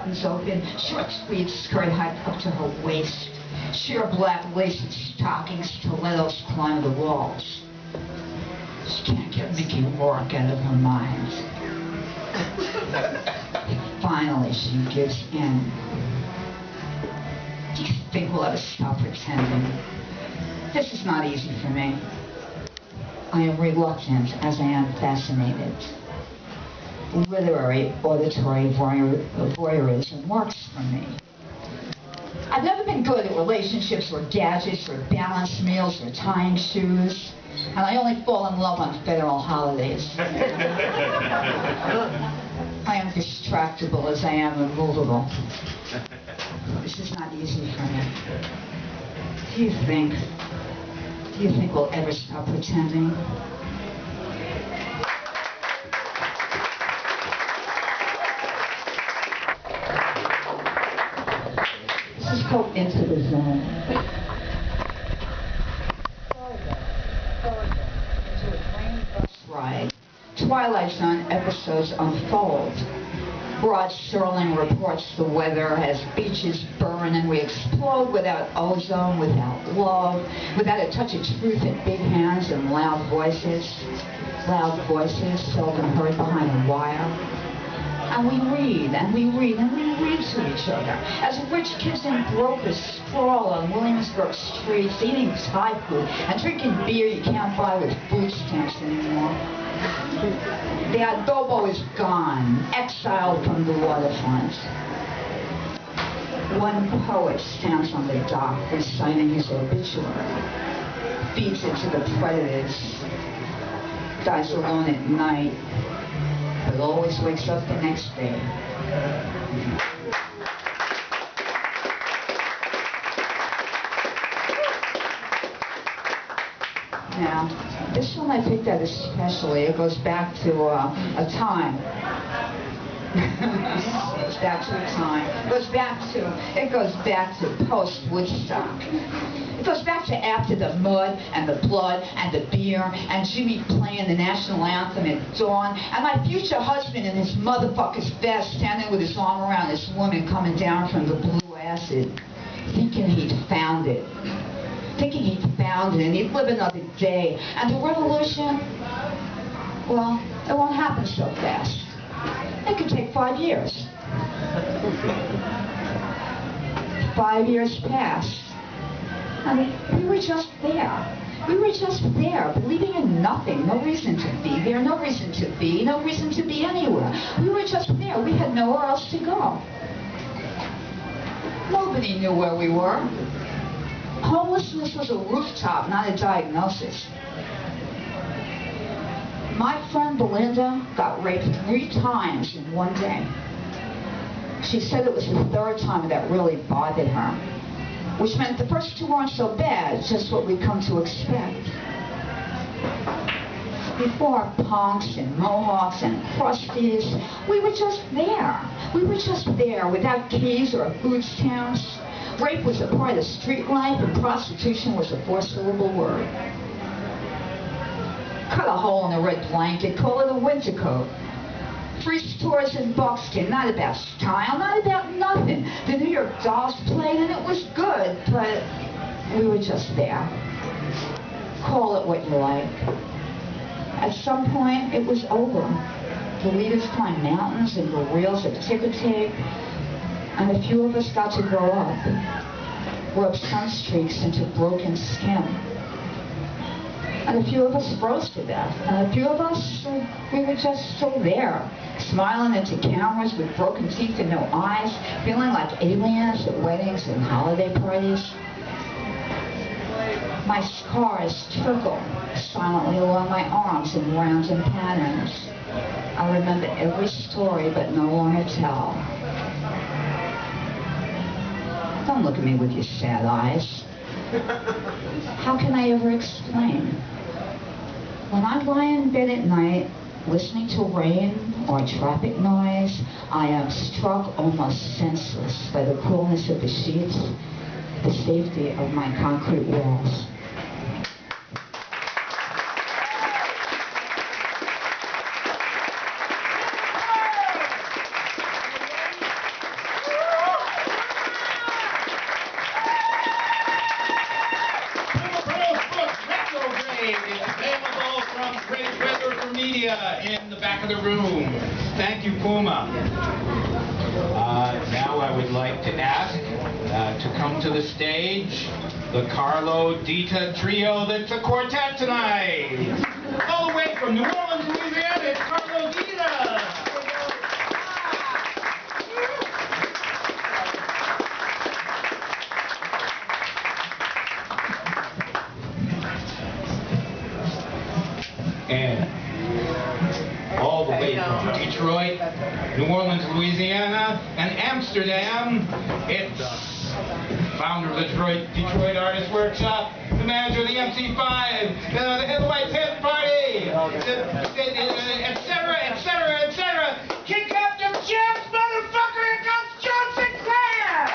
buttons open, short tweed skirt hiked up to her waist, sheer black lace stockings, stilettos climb the walls. She can't get Mickey Rourke out of her mind. Finally, she gives in. Do you think we'll ever stop pretending? This is not easy for me. I am reluctant as I am fascinated. Literary auditory voyeurism works for me. I've never been good at relationships or gadgets or balanced meals or tying shoes, and I only fall in love on federal holidays. I am distractible as I am immovable. This is not easy for me. Do you think we'll ever stop pretending? This is called Into the Zone. Into a train bus ride. Twilight Zone episodes unfold. Broad Sterling reports the weather as beaches burn and we explode without ozone, without love, without a touch of truth in big hands and loud voices. Loud voices seldom heard behind a wire. And we read, and we read, and we read to each other as rich kids and brokers sprawl on Williamsburg streets, eating Thai food and drinking beer you can't buy with food stamps anymore. The adobo is gone, exiled from the waterfront. One poet stands on the dock reciting his obituary, feeds it to the predators, dies alone at night, but always wakes up the next day. Now, this one I picked out especially. It goes back to a time. It goes back to a time. It goes back to post-Woodstock. It goes back to after the mud and the blood and the beer and Jimmy playing the national anthem at dawn and my future husband in his motherfucker's vest standing with his arm around this woman coming down from the blue acid, thinking he'd found it. Thinking he'd found it and he'd live another day. And the revolution, well, it won't happen so fast. It could take 5 years. 5 years passed. And we were just there. We were just there, believing in nothing. No reason to be there, no reason to be, no reason to be anywhere. We were just there. We had nowhere else to go. Nobody knew where we were. Homelessness was a rooftop, not a diagnosis. My friend Belinda got raped 3 times in one day. She said it was the 3rd time that really bothered her, which meant the first 2 weren't so bad, just what we'd come to expect. Before punks and mohawks and crusties, we were just there. We were just there without keys or food stamps. Rape was a part of street life and prostitution was a 4-syllable word. Cut a hole in a red blanket, call it a winter coat. 3 stores in buckskin, not about style, not about nothing. The New York Dolls played and it was good, but we were just there. Call it what you like. At some point, it was over. The leaders climbed mountains and were reels of ticker tape, and a few of us got to grow up, rub sunstreaks into broken skin. And a few of us froze to death. And a few of us, we were just still there, smiling into cameras with broken teeth and no eyes, feeling like aliens at weddings and holiday parties. My scars trickle silently along my arms in rounds and patterns. I remember every story but no longer tell. Don't look at me with your sad eyes. How can I ever explain? When I lie in bed at night, listening to rain or traffic noise, I am struck almost senseless by the coolness of the sheets, the safety of my concrete walls. area in the back of the room. Thank you, Puma. Now I would like to ask to come to the stage the Carlo Ditta Trio that's a quartet tonight. All the way from New Orleans, Louisiana, it's Carlo Ditta. And all the way from Detroit, New Orleans, Louisiana, and Amsterdam, it's founder of the Detroit Artist Workshop, the manager of the MC5, the White Pants Party, etc., etc., etc. Kick up the jams, motherfucker! Here comes John Sinclair!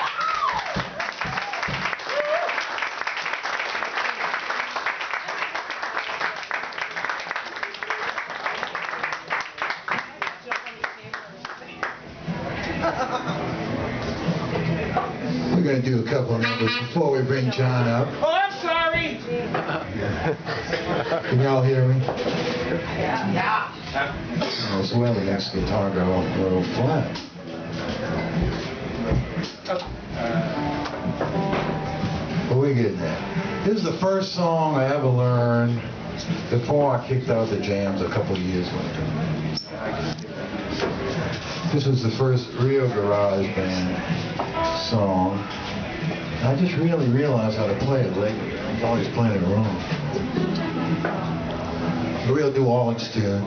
We're going to do a couple of numbers before we bring John up. Oh, I'm sorry! Can y'all hear me? Yeah. As well, the next guitar go a little flat. But we're getting there. This is the first song I ever learned before I kicked out the jams a couple of years later. This was the first real garage band song. I just really realized how to play it lately. I was always playing it wrong. A real New Orleans tune.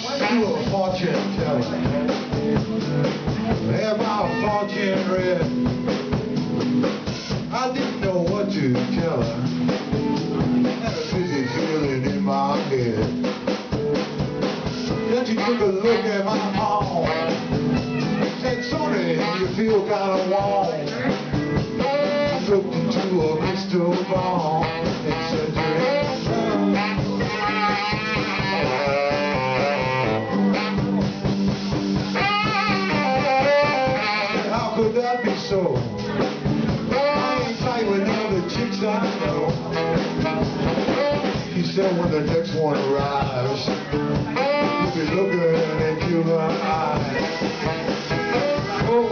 Went to a fortune teller. Have my fortune read. I didn't know what to tell her. Had a busy feeling in my head. Then she took a look at my palm. Said, Sonny, you feel kind of warm. She looked into a crystal ball and said, how could that be so? With other chicks I know. He said when the next one arrives, you'll be looking into her eyes. Oh,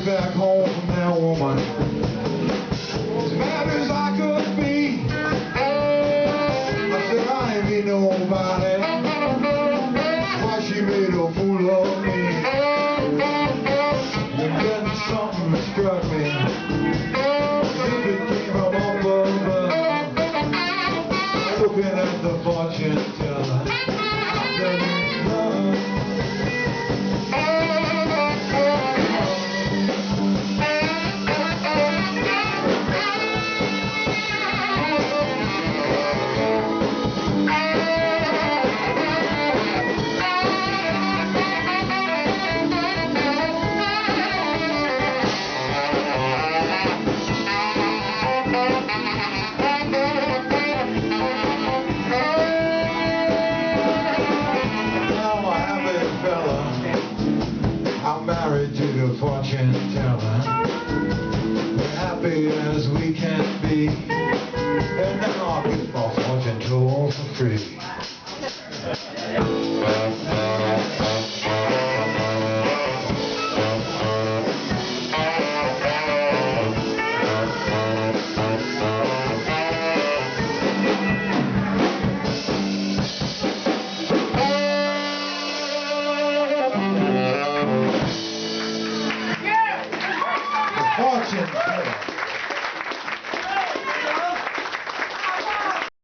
back home from that woman, as mad as I could be. I said I ain't be nobody. Why she made a fool of me? And then something struck me. If it came up above her, looking at the fortune teller, I fell in love.